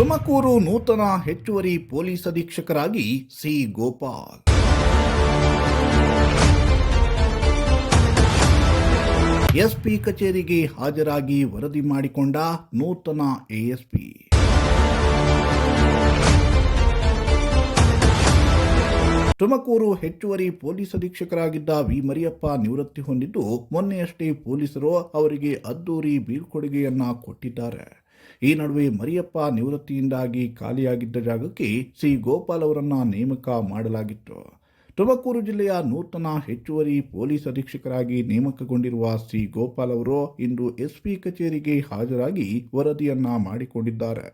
ತುಮಕೂರು ನೂತನ ಹೆಚ್ಚುವರಿ police ಅಧೀಕ್ಷಕರಾಗಿ C Gopal. SP ಕಚೇರಿಗೆ ಹಾಜರಾಗಿ ವರದಿ ಮಾಡಿಕೊಂಡ ನೂತನ ಎಎಸ್ಪಿ. ತುಮಕೂರು ಹೆಚ್ಚುವರಿ ಪೊಲೀಸ್ ಅಧೀಕ್ಷಕರಾಗಿದ್ದ ವಿ ಮರಿಯಪ್ಪ ನಿವೃತ್ತಿ ಹೊಂದಿದ್ದು, ಮೊನ್ನೆಯಷ್ಟೇ ಪೊಲೀಸರು ಅವರಿಗೆ ಅದ್ದೂರಿ ಬೀಳ್ಕೊಡುಗೆಯನ್ನ ಕೊಟ್ಟಿದ್ದಾರೆ. ಈ ನಡುವೆ ಮರಿಯಪ್ಪ ನಿವೃತ್ತಿಯಿಂದಾಗಿ ಖಾಲಿಯಾಗಿದ್ದ ಜಾಗಕ್ಕೆ ಸಿ ಗೋಪಾಲ್ ಅವರನ್ನ ನೇಮಕ ಮಾಡಲಾಗಿತ್ತು. ತುಮಕೂರು ಜಿಲ್ಲೆಯ ನೂತನ ಹೆಚ್ಚುವರಿ ಪೊಲೀಸ್ ಅಧೀಕ್ಷಕರಾಗಿ ನೇಮಕಗೊಂಡಿರುವ ಸಿ ಗೋಪಾಲ್ ಅವರು ಇಂದು ಎಸ್ಪಿ ಕಚೇರಿಗೆ ಹಾಜರಾಗಿ ವರದಿಯನ್ನ ಮಾಡಿಕೊಂಡಿದ್ದಾರೆ.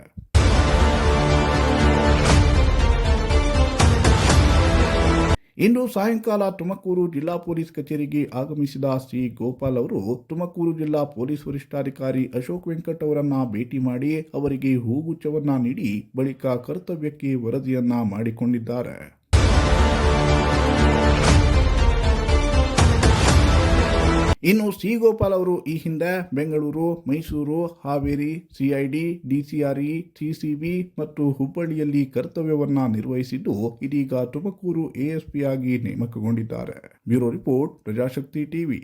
ಇಂದು ಸಾಯಂಕಾಲ ತುಮಕೂರು ಜಿಲ್ಲಾ ಪೊಲೀಸ್ ಕಚೇರಿಗೆ ಆಗಮಿಸಿದ ಸಿ ಗೋಪಾಲ್ ಅವರು ತುಮಕೂರು ಜಿಲ್ಲಾ ಪೊಲೀಸ್ ವರಿಷ್ಠಾಧಿಕಾರಿ ಅಶೋಕ್ ವೆಂಕಟ್ ಅವರನ್ನ ಭೇಟಿ ಮಾಡಿ ಅವರಿಗೆ ಹೂಗುಚ್ಛವನ್ನ ನೀಡಿ ಬಳಿಕ ಕರ್ತವ್ಯಕ್ಕೆ ವರದಿಯನ್ನ ಮಾಡಿಕೊಂಡಿದ್ದಾರೆ. ಇನ್ನು ಸಿ ಗೋಪಾಲ್ ಅವರು ಈ ಹಿಂದೆ Bengaluru, Mysuru, Haveri, CID, DCRE, CCB ಮತ್ತು ಹುಬ್ಬಳ್ಳಿಯಲ್ಲಿ ಕರ್ತವ್ಯವನ್ನ ನಿರ್ವಹಿಸಿದ್ದು, ಇದೀಗ ತುಮಕೂರು ಎಎಸ್ಪಿ ಆಗಿ ನೇಮಕಗೊಂಡಿದ್ದಾರೆ. Bureau report, Prajashakti TV.